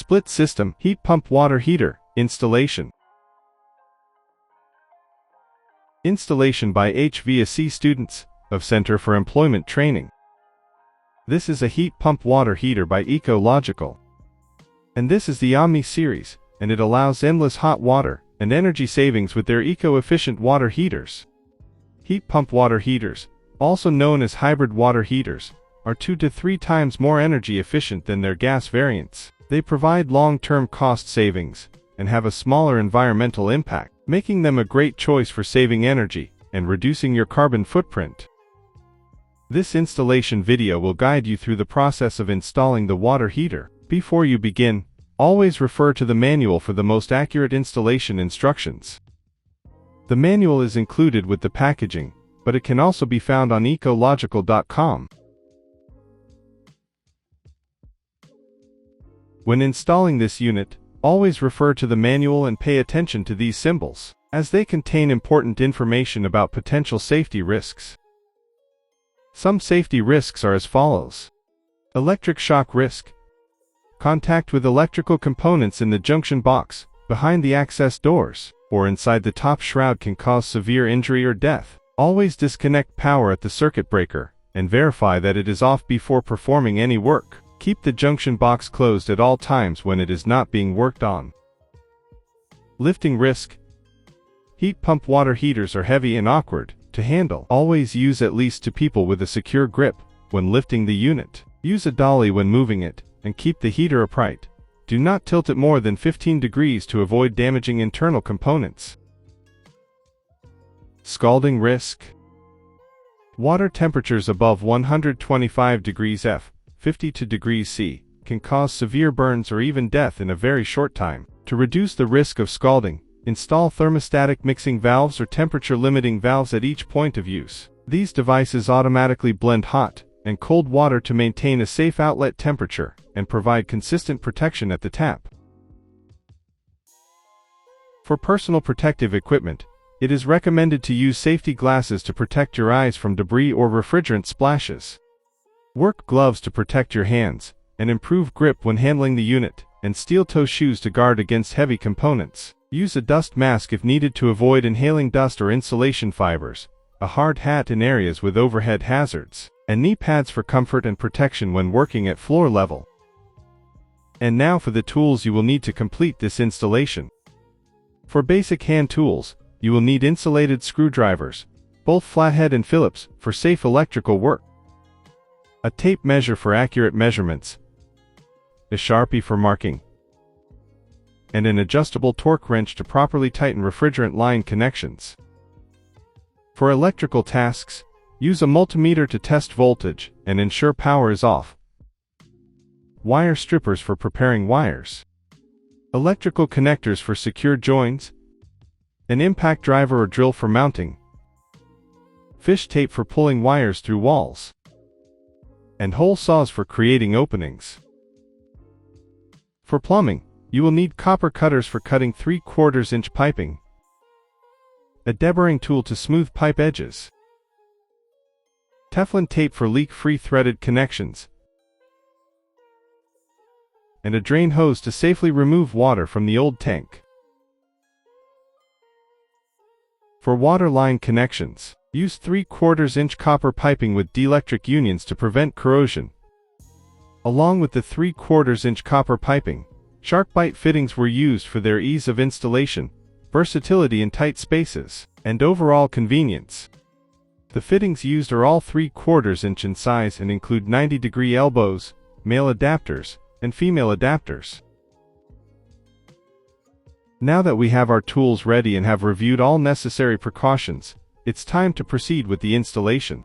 Split system heat pump water heater installation. Installation by HVAC students of Center for Employment Training. This is a heat pump water heater by Logicial. And this is the Omni series, and it allows endless hot water and energy savings with their eco-efficient water heaters. Heat pump water heaters, also known as hybrid water heaters, are 2 to 3 times more energy efficient than their gas variants. They provide long-term cost savings and have a smaller environmental impact, making them a great choice for saving energy and reducing your carbon footprint. This installation video will guide you through the process of installing the water heater. Before you begin, always refer to the manual for the most accurate installation instructions. The manual is included with the packaging, but it can also be found on ecological.com. When installing this unit, always refer to the manual and pay attention to these symbols, as they contain important information about potential safety risks. Some safety risks are as follows. Electric shock risk. Contact with electrical components in the junction box, behind the access doors, or inside the top shroud can cause severe injury or death. Always disconnect power at the circuit breaker, and verify that it is off before performing any work. Keep the junction box closed at all times when it is not being worked on. Lifting risk. Heat pump water heaters are heavy and awkward to handle. Always use at least 2 people with a secure grip when lifting the unit. Use a dolly when moving it, and keep the heater upright. Do not tilt it more than 15 degrees to avoid damaging internal components. Scalding risk. Water temperatures above 125 degrees F, 52 degrees C, can cause severe burns or even death in a very short time. To reduce the risk of scalding, install thermostatic mixing valves or temperature limiting valves at each point of use. These devices automatically blend hot and cold water to maintain a safe outlet temperature and provide consistent protection at the tap. For personal protective equipment, it is recommended to use safety glasses to protect your eyes from debris or refrigerant splashes. Work gloves to protect your hands and improve grip when handling the unit, and steel-toe shoes to guard against heavy components. Use a dust mask if needed to avoid inhaling dust or insulation fibers, a hard hat in areas with overhead hazards, and knee pads for comfort and protection when working at floor level. And now for the tools you will need to complete this installation. For basic hand tools, you will need insulated screwdrivers, both flathead and Phillips, for safe electrical work. A tape measure for accurate measurements, a Sharpie for marking, and an adjustable torque wrench to properly tighten refrigerant line connections. For electrical tasks, use a multimeter to test voltage and ensure power is off. Wire strippers for preparing wires. Electrical connectors for secure joins. An impact driver or drill for mounting. Fish tape for pulling wires through walls. And hole saws for creating openings. For plumbing, you will need copper cutters for cutting 3/4 inch piping, a deburring tool to smooth pipe edges, Teflon tape for leak-free threaded connections, and a drain hose to safely remove water from the old tank. For water line connections, use 3/4 inch copper piping with dielectric unions to prevent corrosion. Along with the 3/4 inch copper piping, shark bite fittings were used for their ease of installation, versatility in tight spaces, and overall convenience. The fittings used are all 3/4 inch in size and include 90-degree elbows, male adapters, and female adapters. Now that we have our tools ready and have reviewed all necessary precautions, it's time to proceed with the installation.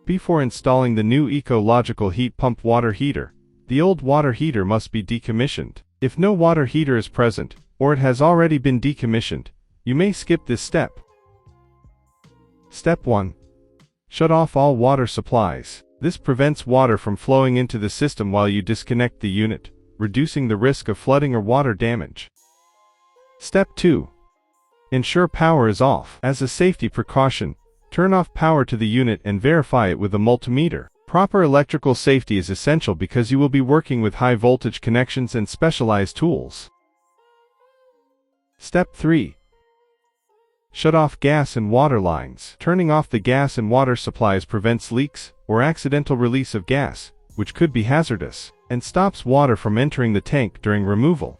Before installing the new Ecological heat pump water heater, the old water heater must be decommissioned. If no water heater is present, or it has already been decommissioned, you may skip this step. Step 1. Shut off all water supplies. This prevents water from flowing into the system while you disconnect the unit, reducing the risk of flooding or water damage. Step 2. Ensure power is off. As a safety precaution, turn off power to the unit and verify it with a multimeter. Proper electrical safety is essential because you will be working with high voltage connections and specialized tools. Step 3. Shut off gas and water lines. Turning off the gas and water supplies prevents leaks or accidental release of gas, which could be hazardous, and stops water from entering the tank during removal.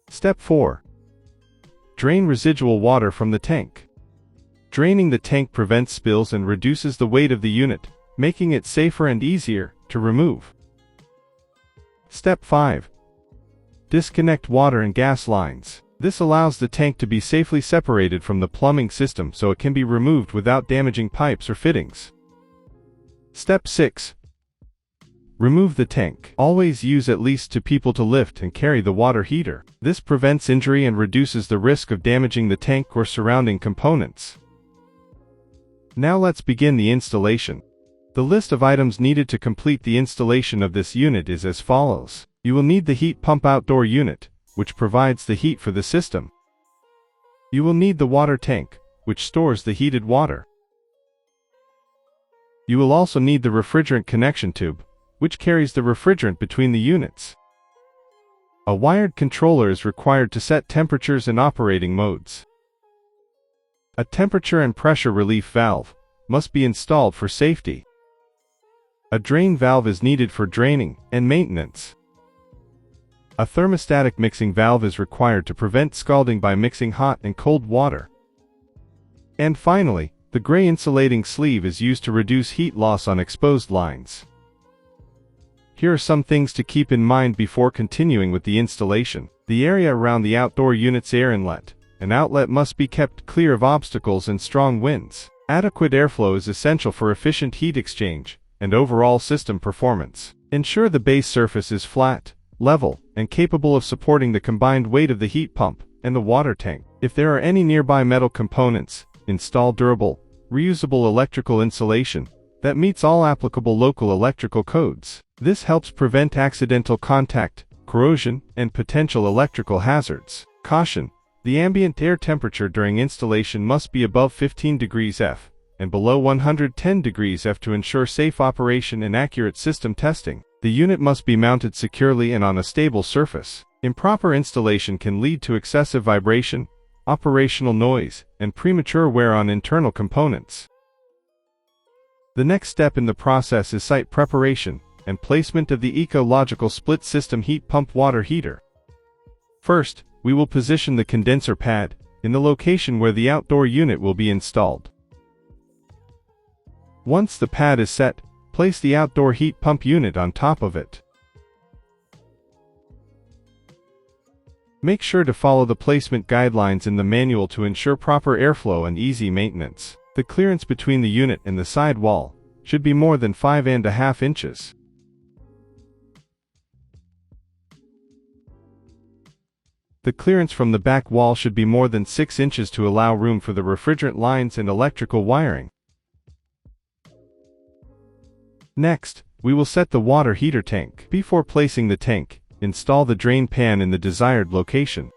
Step 4. Drain residual water from the tank. Draining the tank prevents spills and reduces the weight of the unit, making it safer and easier to remove. Step 5. Disconnect water and gas lines. This allows the tank to be safely separated from the plumbing system so it can be removed without damaging pipes or fittings. Step 6. Remove the tank. Always use at least 2 people to lift and carry the water heater. This prevents injury and reduces the risk of damaging the tank or surrounding components. Now let's begin the installation. The list of items needed to complete the installation of this unit is as follows. You will need the heat pump outdoor unit, which provides the heat for the system. You will need the water tank, which stores the heated water. You will also need the refrigerant connection tube, which carries the refrigerant between the units. A wired controller is required to set temperatures and operating modes. A temperature and pressure relief valve must be installed for safety. A drain valve is needed for draining and maintenance. A thermostatic mixing valve is required to prevent scalding by mixing hot and cold water. And finally, the gray insulating sleeve is used to reduce heat loss on exposed lines. Here are some things to keep in mind before continuing with the installation. The area around the outdoor unit's air inlet and outlet must be kept clear of obstacles and strong winds. Adequate airflow is essential for efficient heat exchange and overall system performance. Ensure the base surface is flat, level, and capable of supporting the combined weight of the heat pump and the water tank. If there are any nearby metal components, install durable, reusable electrical insulation that meets all applicable local electrical codes. This helps prevent accidental contact, corrosion, and potential electrical hazards. Caution: the ambient air temperature during installation must be above 15 degrees F and below 110 degrees F to ensure safe operation and accurate system testing. The unit must be mounted securely and on a stable surface. Improper installation can lead to excessive vibration, operational noise, and premature wear on internal components. The next step in the process is site preparation and placement of the ecological split system heat pump water heater. First, we will position the condenser pad in the location where the outdoor unit will be installed. Once the pad is set, place the outdoor heat pump unit on top of it. Make sure to follow the placement guidelines in the manual to ensure proper airflow and easy maintenance. The clearance between the unit and the side wall should be more than 5.5 inches. The clearance from the back wall should be more than 6 inches to allow room for the refrigerant lines and electrical wiring. Next, we will set the water heater tank. Before placing the tank, install the drain pan in the desired location.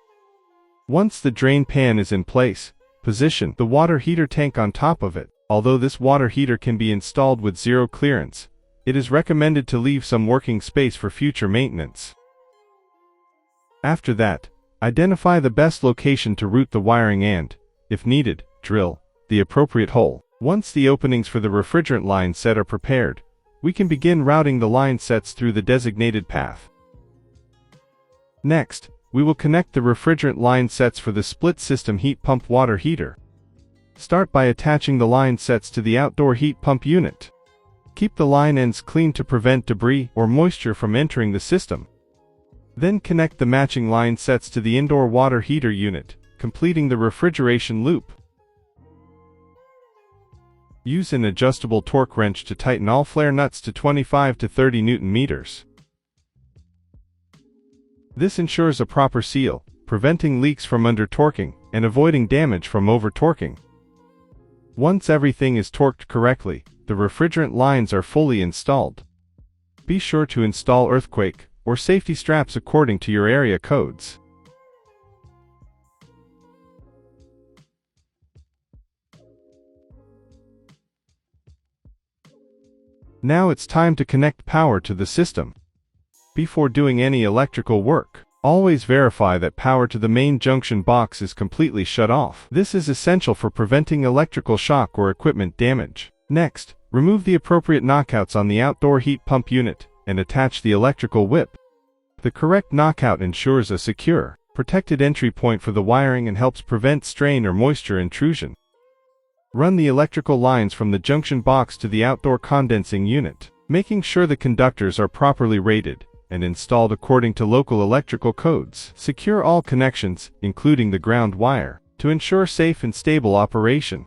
Once the drain pan is in place, position the water heater tank on top of it. Although this water heater can be installed with zero clearance, it is recommended to leave some working space for future maintenance. After that, identify the best location to route the wiring and, if needed, drill the appropriate hole. Once the openings for the refrigerant line set are prepared, we can begin routing the line sets through the designated path. Next, we will connect the refrigerant line sets for the split system heat pump water heater. Start by attaching the line sets to the outdoor heat pump unit. Keep the line ends clean to prevent debris or moisture from entering the system. Then connect the matching line sets to the indoor water heater unit, completing the refrigeration loop. Use an adjustable torque wrench to tighten all flare nuts to 25 to 30 Newton meters. This ensures a proper seal, preventing leaks from under-torquing and avoiding damage from over-torquing. Once everything is torqued correctly, the refrigerant lines are fully installed. Be sure to install earthquake or safety straps according to your area codes. Now it's time to connect power to the system. Before doing any electrical work, always verify that power to the main junction box is completely shut off. This is essential for preventing electrical shock or equipment damage. Next, remove the appropriate knockouts on the outdoor heat pump unit and attach the electrical whip. The correct knockout ensures a secure, protected entry point for the wiring and helps prevent strain or moisture intrusion. Run the electrical lines from the junction box to the outdoor condensing unit, making sure the conductors are properly rated and installed according to local electrical codes. Secure all connections, including the ground wire, to ensure safe and stable operation.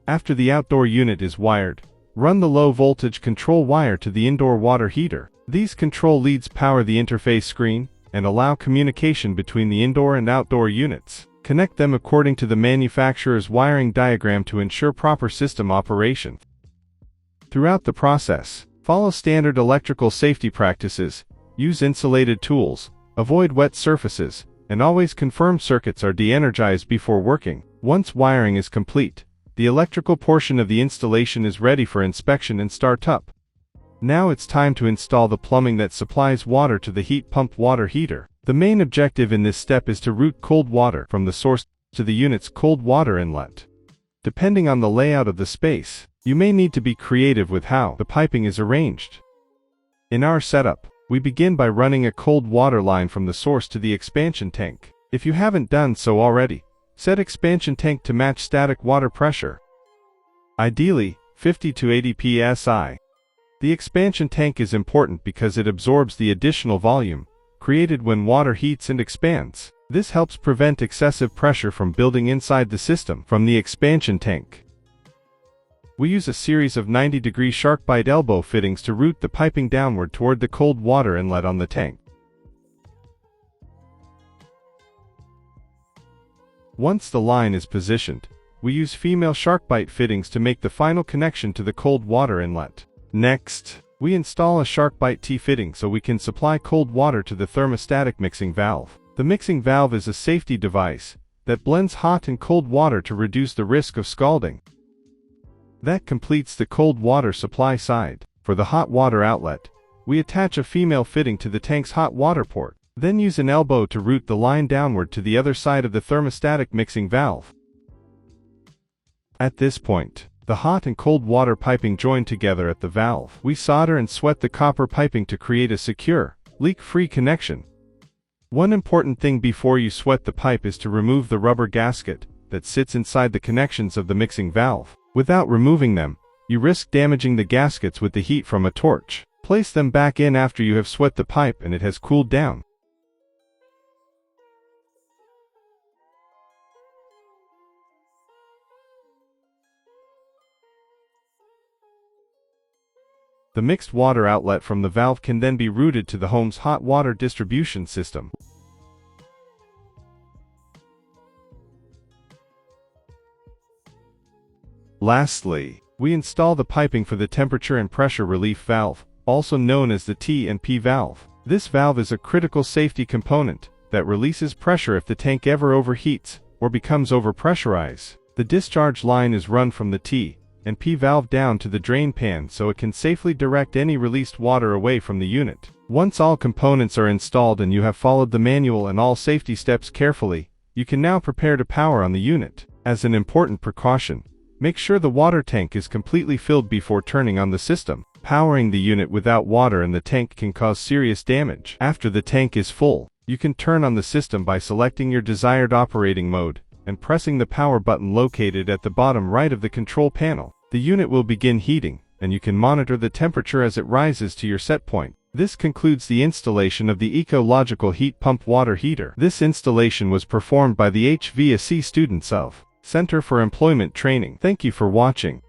After the outdoor unit is wired, run the low voltage control wire to the indoor water heater. These control leads power the interface screen and allow communication between the indoor and outdoor units. Connect them according to the manufacturer's wiring diagram to ensure proper system operation. Throughout the process, follow standard electrical safety practices, use insulated tools, avoid wet surfaces, and always confirm circuits are de-energized before working. Once wiring is complete, the electrical portion of the installation is ready for inspection and startup. Now it's time to install the plumbing that supplies water to the heat pump water heater. The main objective in this step is to route cold water from the source to the unit's cold water inlet. Depending on the layout of the space, you may need to be creative with how the piping is arranged. In our setup, we begin by running a cold water line from the source to the expansion tank. If you haven't done so already, set expansion tank to match static water pressure. Ideally, 50 to 80 psi. The expansion tank is important because it absorbs the additional volume created when water heats and expands. This helps prevent excessive pressure from building inside the system from the expansion tank. We use a series of 90-degree shark bite elbow fittings to route the piping downward toward the cold water inlet on the tank. Once the line is positioned, we use female shark bite fittings to make the final connection to the cold water inlet. Next, we install a shark bite T-fitting so we can supply cold water to the thermostatic mixing valve. The mixing valve is a safety device that blends hot and cold water to reduce the risk of scalding. That completes the cold water supply side. For the hot water outlet, we attach a female fitting to the tank's hot water port, then use an elbow to route the line downward to the other side of the thermostatic mixing valve. At this point, the hot and cold water piping join together at the valve. We solder and sweat the copper piping to create a secure, leak-free connection. One important thing before you sweat the pipe is to remove the rubber gasket that sits inside the connections of the mixing valve. Without removing them, you risk damaging the gaskets with the heat from a torch. Place them back in after you have sweat the pipe and it has cooled down. The mixed water outlet from the valve can then be routed to the home's hot water distribution system. Lastly, we install the piping for the temperature and pressure relief valve, also known as the T and P valve. This valve is a critical safety component that releases pressure if the tank ever overheats or becomes overpressurized. The discharge line is run from the T and P valve down to the drain pan so it can safely direct any released water away from the unit. Once all components are installed and you have followed the manual and all safety steps carefully, you can now prepare to power on the unit. As an important precaution, make sure the water tank is completely filled before turning on the system. Powering the unit without water in the tank can cause serious damage. After the tank is full, you can turn on the system by selecting your desired operating mode and pressing the power button located at the bottom right of the control panel. The unit will begin heating, and you can monitor the temperature as it rises to your set point. This concludes the installation of the Logicial heat pump water heater. This installation was performed by the HVAC students of Center for Employment Training. Thank you for watching.